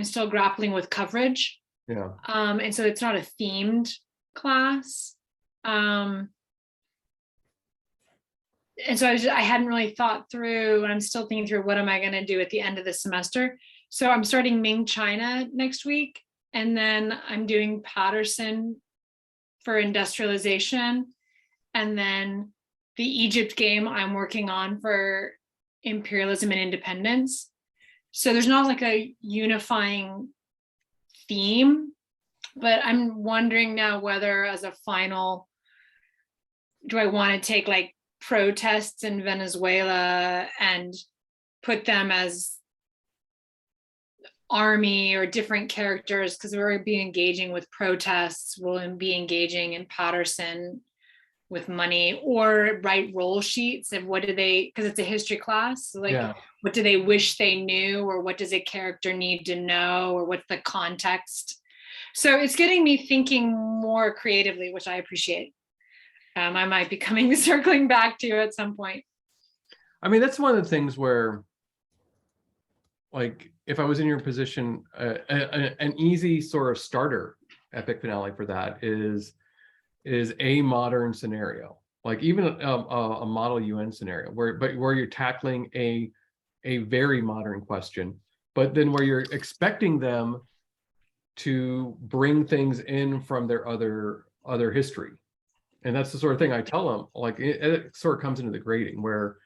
still grappling with coverage. Yeah. And so it's not a themed class. And so I hadn't really thought through, and I'm still thinking through what am I going to do at the end of the semester. So I'm starting Ming China next week, and then I'm doing Patterson for industrialization, and then the Egypt game I'm working on for imperialism and independence. So there's not like a unifying theme, but I'm wondering now whether as a final, do I want to take like protests in Venezuela and put them as army or different characters, because we're be engaging with protests, we'll be engaging in Patterson with money, or write roll sheets of what do they, because it's a history class, so like Yeah. what do they wish they knew, or what does a character need to know, or what's the context. So it's getting me thinking more creatively, which I appreciate. I might be coming circling back to at some point. I mean, that's one of the things where, like, if I was in your position, an easy sort of starter epic finale for that is a modern scenario, like even a model UN scenario where you're tackling a very modern question, but then where you're expecting them to bring things in from their other history. And that's the sort of thing I tell them, like it sort of comes into the grading where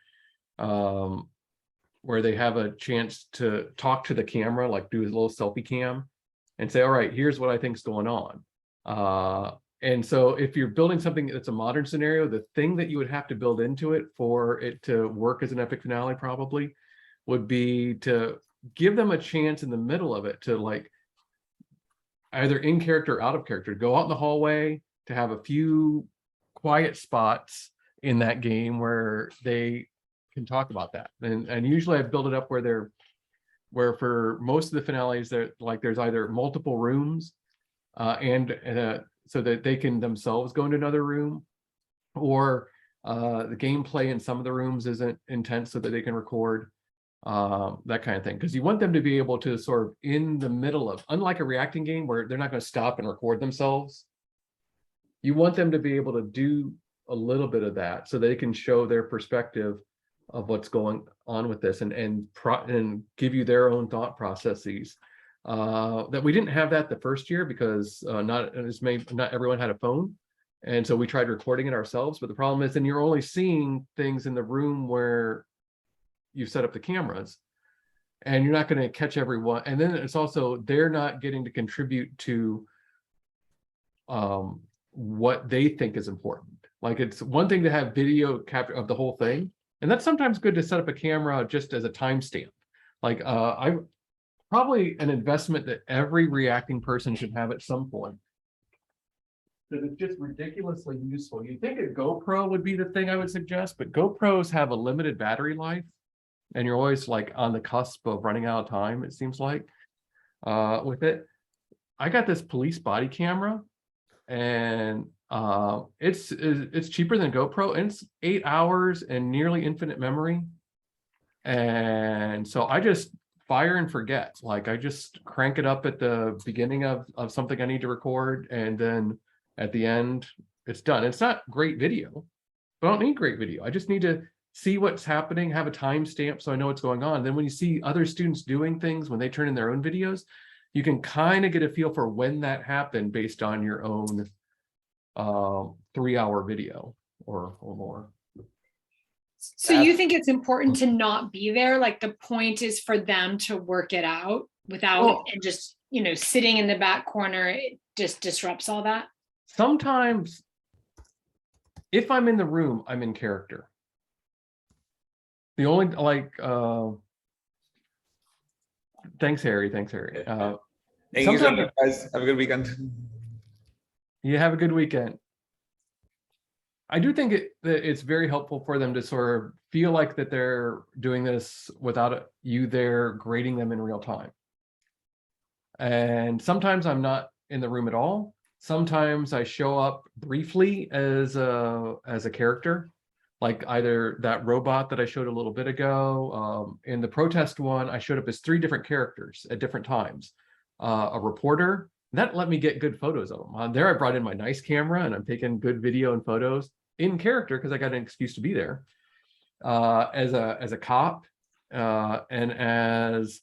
they have a chance to talk to the camera, like do a little selfie cam and say, all right, here's what I think is going on. And so if you're building something that's a modern scenario, the thing that you would have to build into it for it to work as an epic finale probably would be to give them a chance in the middle of it to, like, either in character or out of character, go out in the hallway, to have a few quiet spots in that game where they can talk about that. And usually I build it up where for most of the finales, there's either multiple rooms so that they can themselves go into another room, or the gameplay in some of the rooms isn't intense so that they can record, that kind of thing. Because you want them to be able to sort of in the middle of, unlike a reacting game where they're not going to stop and record themselves, you want them to be able to do a little bit of that so they can show their perspective of what's going on with this and give you their own thought processes. That we didn't have that the first year because not everyone had a phone, and so we tried recording it ourselves. But the problem is, then you're only seeing things in the room where you set up the cameras, and you're not going to catch everyone. And then it's also they're not getting to contribute to what they think is important. Like, it's one thing to have video capture of the whole thing, and that's sometimes good to set up a camera just as a timestamp. Like I probably an investment that every reacting person should have at some point, because it's just ridiculously useful. You'd think a GoPro would be the thing I would suggest, but GoPros have a limited battery life, and you're always like on the cusp of running out of time, it seems like, with it. I got this police body camera, and it's cheaper than GoPro, and it's 8 hours and nearly infinite memory. And so I just fire and forget. Like, I just crank it up at the beginning of something I need to record, and then at the end it's done. It's not great video, but I don't need great video. I just need to see what's happening, have a timestamp so I know what's going on. Then when you see other students doing things, when they turn in their own videos, you can kind of get a feel for when that happened based on your own 3-hour video or more. So you think it's important to not be there? Like, the point is for them to work it out without, and just, sitting in the back corner, it just disrupts all that? Sometimes if I'm in the room, I'm in character. The only thanks, Harry. Thank you so Sometimes- much, guys. Have a good weekend. You have a good weekend. I do think that it's very helpful for them to sort of feel like that they're doing this without you there grading them in real time. And sometimes I'm not in the room at all. Sometimes I show up briefly as a character, like either that robot that I showed a little bit ago. In the protest one, I showed up as 3 different characters at different times. A reporter, that let me get good photos of them. There I brought in my nice camera and I'm taking good video and photos in character because I got an excuse to be there. As a cop, and as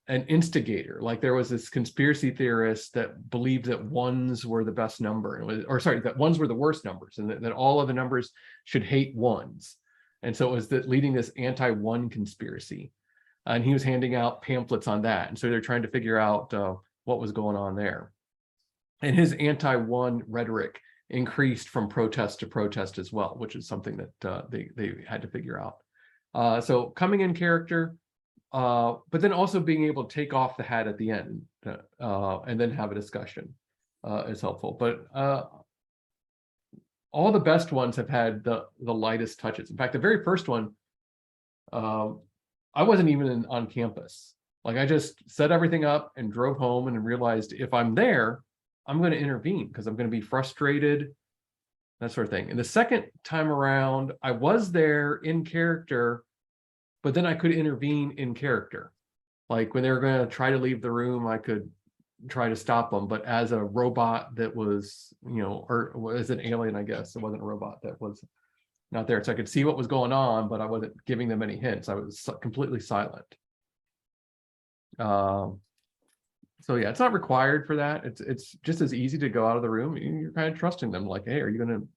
an instigator. Like there was this conspiracy theorist that believed that ones were the best number, that ones were the worst numbers, and that all of the numbers should hate ones. And so it was leading this anti-one conspiracy. And he was handing out pamphlets on that. And so they're trying to figure out what was going on there. And his anti-one rhetoric increased from protest to protest as well, which is something that they had to figure out. So coming in character, but then also being able to take off the hat at the end and then have a discussion is helpful. But all the best ones have had the lightest touches. In fact, the very first one, I wasn't even on campus. Like I just set everything up and drove home and realized if I'm there, I'm going to intervene because I'm going to be frustrated, that sort of thing. And the second time around, I was there in character, but then I could intervene in character. Like when they were going to try to leave the room, I could try to stop them. But as a robot that was, or as an alien, I guess, it wasn't a robot that was not there. So I could see what was going on, but I wasn't giving them any hints. I was completely silent. So yeah, it's not required for that. It's just as easy to go out of the room. You're kind of trusting them, like, hey, are you going to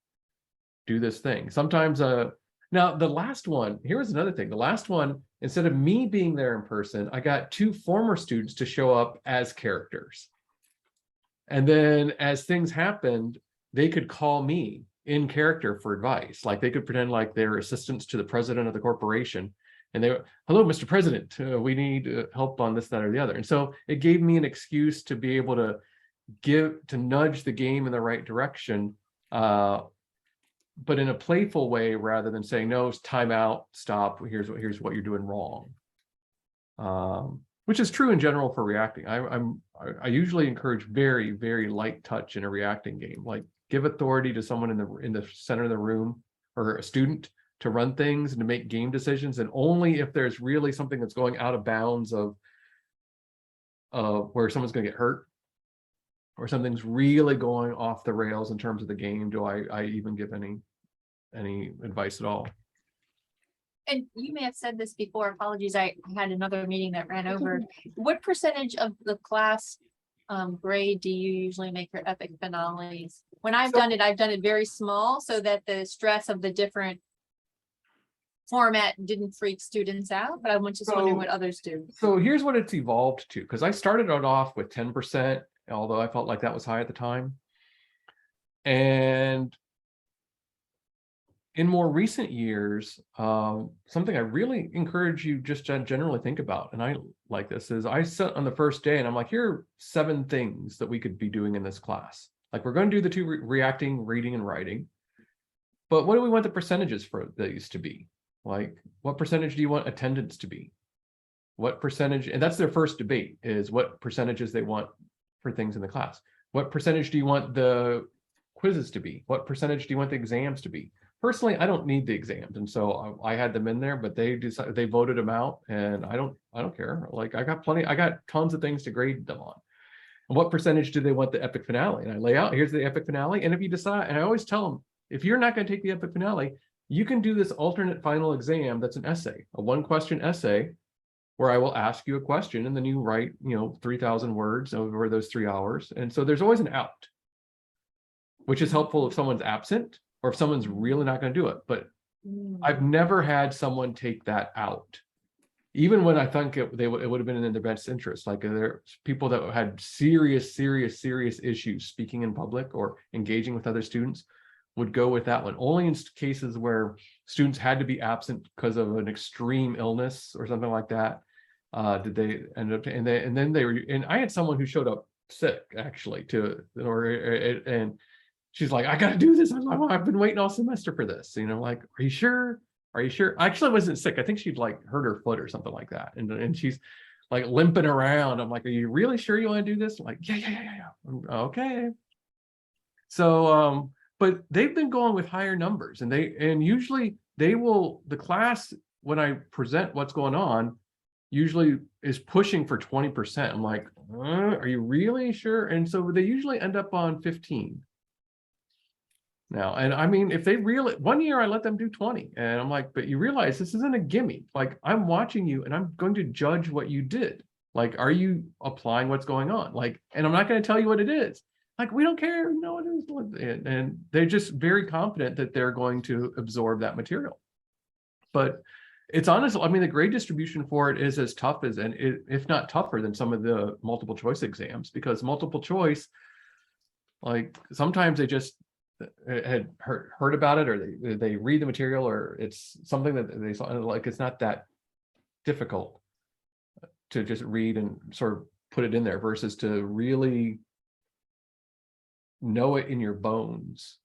do this thing? Sometimes, now the last one, here's another thing. The last one, instead of me being there in person, I got 2 former students to show up as characters. And then as things happened, they could call me in character for advice. Like they could pretend like they're assistants to the president of the corporation. And they were, hello, Mr. President, we need help on this, that, or the other. And so it gave me an excuse to be able to nudge the game in the right direction, but in a playful way rather than saying, no, it's time out, stop, here's what you're doing wrong. Which is true in general for reacting. I usually encourage very, very light touch in a reacting game, like give authority to someone in the center of the room or a student to run things and to make game decisions, and only if there's really something that's going out of bounds of where someone's going to get hurt or something's really going off the rails in terms of the game do I even give any advice at all. And you may have said this before, apologies, I had another meeting that ran over. What percentage of the class grade do you usually make your epic finales? When I've done it very small so that the stress of the different format didn't freak students out, but I'm just wondering what others do. So here's what it's evolved to, because I started it off with 10%, although I felt like that was high at the time. And in more recent years, something I really encourage you just to generally think about, and I like this, is I set on the first day and I'm like, here are 7 things that we could be doing in this class. Like we're going to do the 2 reacting, reading, and writing. But what do we want the percentages for these to be? Like, what percentage do you want attendance to be? What percentage, and that's their first debate, is what percentages they want for things in the class. What percentage do you want the quizzes to be? What percentage do you want the exams to be? Personally, I don't need the exams, and so I had them in there, but they decided, they voted them out, and I don't care. Like I got tons of things to grade them on. And what percentage do they want the epic finale? And I lay out, here's the epic finale, and if you decide, and I always tell them, if you're not going to take the epic finale, you can do this alternate final exam that's an essay, a 1-question essay, where I will ask you a question and then you write, 3,000 words over those 3 hours. And so there's always an out, which is helpful if someone's absent or if someone's really not going to do it. But I've never had someone take that out, even when I think it would have been in their best interest. Like there's people that had serious issues speaking in public or engaging with other students would go with that one. Only in cases where students had to be absent because of an extreme illness or something like that did they end up, and then they were, and I had someone who showed up sick actually and she's like, I got to do this. I've been waiting all semester for this. Like, are you sure? Are you sure? I actually wasn't sick. I think she'd like hurt her foot or something like that. And she's like limping around. I'm like, are you really sure you want to do this? I'm like, yeah. Okay. So, but they've been going with higher numbers, and usually the class, when I present what's going on, usually is pushing for 20%. I'm like, are you really sure? And so they usually end up on 15 now. And I mean, if they really, one year I let them do 20, and I'm like, but you realize this isn't a gimme. Like, I'm watching you and I'm going to judge what you did. Like, are you applying what's going on? Like, and I'm not going to tell you what it is. Like, we don't care. No, it is. And they're just very confident that they're going to absorb that material. But it's honest. I mean, the grade distribution for it is as tough as, and if not tougher than some of the multiple choice exams, because multiple choice, like sometimes they just had heard about it, or they read the material, or it's something that they saw, like it's not that difficult to just read and sort of put it in there versus to really know it in your bones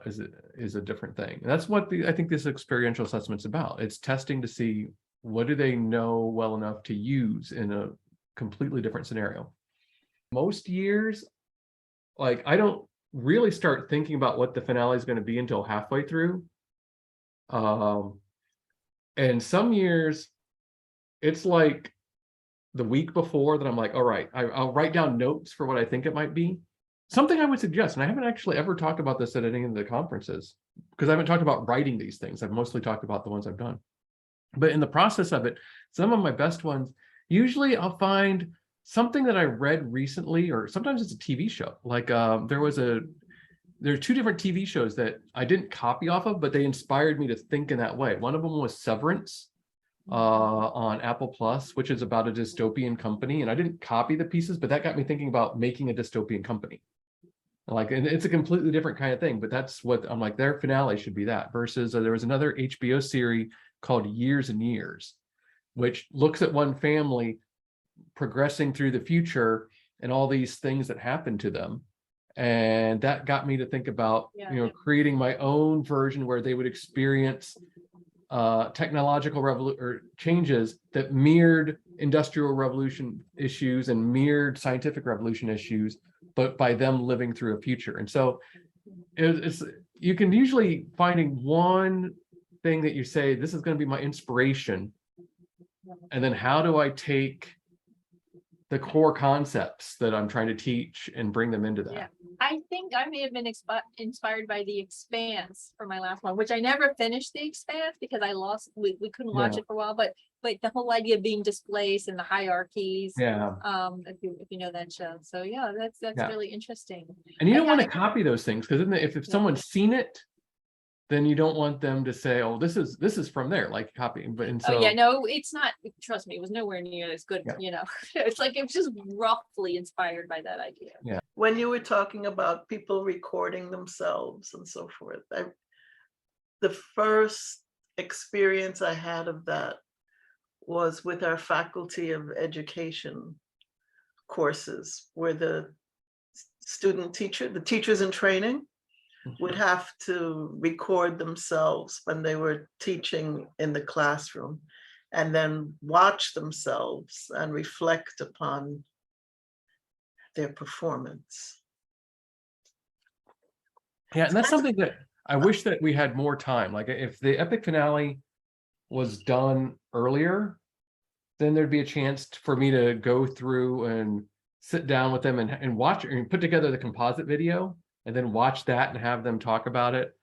is a different thing. And that's what I think this experiential assessment's about. It's testing to see what do they know well enough to use in a completely different scenario. Most years, like I don't really start thinking about what the finale is going to be until halfway through. And some years it's like the week before that I'm like, all right, I'll write down notes for what I think it might be. Something I would suggest, and I haven't actually ever talked about this at any of the conferences, because I haven't talked about writing these things. I've mostly talked about the ones I've done. But in the process of it, some of my best ones, usually I'll find something that I read recently, or sometimes it's a TV show. Like there are two different TV shows that I didn't copy off of, but they inspired me to think in that way. One of them was Severance on Apple Plus, which is about a dystopian company. And I didn't copy the pieces, but that got me thinking about making a dystopian company. Like, and it's a completely different kind of thing, but that's what I'm like, their finale should be that, versus there was another HBO series called Years and Years, which looks at one family progressing through the future and all these things that happen to them. And that got me to think about, creating my own version where they would experience technological changes that mirrored industrial revolution issues and mirrored scientific revolution issues, but by them living through a future. And so it's you can usually finding one thing that you say, this is going to be my inspiration, and then how do I take the core concepts that I'm trying to teach and bring them into that. Yeah. I think I may have been inspired by The Expanse for my last one, which I never finished The Expanse because I lost, we couldn't watch it for a while, but the whole idea of being displaced and the hierarchies. Yeah. If you know that show. So yeah, that's really interesting. And you don't want to copy those things, because if someone's seen it, then you don't want them to say, oh, this is from there, like copying. But and so no, it's not, trust me, it was nowhere near as good. It's like it was just roughly inspired by that idea. Yeah. When you were talking about people recording themselves and so forth, the first experience I had of that was with our Faculty of Education courses, where the teachers in training would have to record themselves when they were teaching in the classroom, and then watch themselves and reflect upon their performance. Yeah, and that's something that I wish that we had more time. Like if the epic finale was done earlier, then there'd be a chance for me to go through and sit down with them and watch and put together the composite video and then watch that and have them talk about it.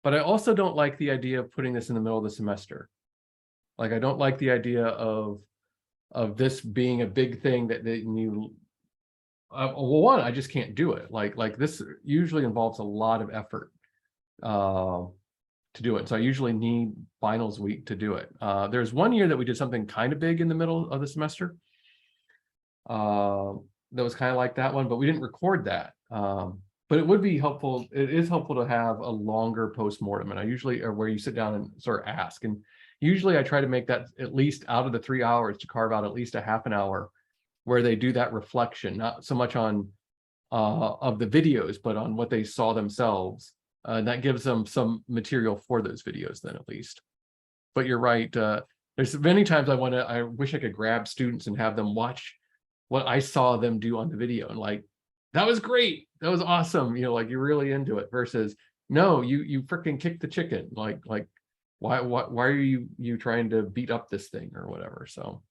But I also don't like the idea of putting this in the middle of the semester. Like, I don't like the idea of this being a big thing that you, well, one, I just can't do it. Like this usually involves a lot of effort to do it. So I usually need finals week to do it. There's one year that we did something kind of big in the middle of the semester. That was kind of like that one, but we didn't record that. But it would be helpful. It is helpful to have a longer postmortem. And I usually, or where you sit down and sort of ask. And usually I try to make that at least out of the 3 hours to carve out at least a half an hour where they do that reflection, not so much on of the videos, but on what they saw themselves. And that gives them some material for those videos then, at least. But you're right. There's many times I wish I could grab students and have them watch what I saw them do on the video, and like, that was great, that was awesome, you know, like you're really into it, versus no, you freaking kicked the chicken, like why are you trying to beat up this thing or whatever. So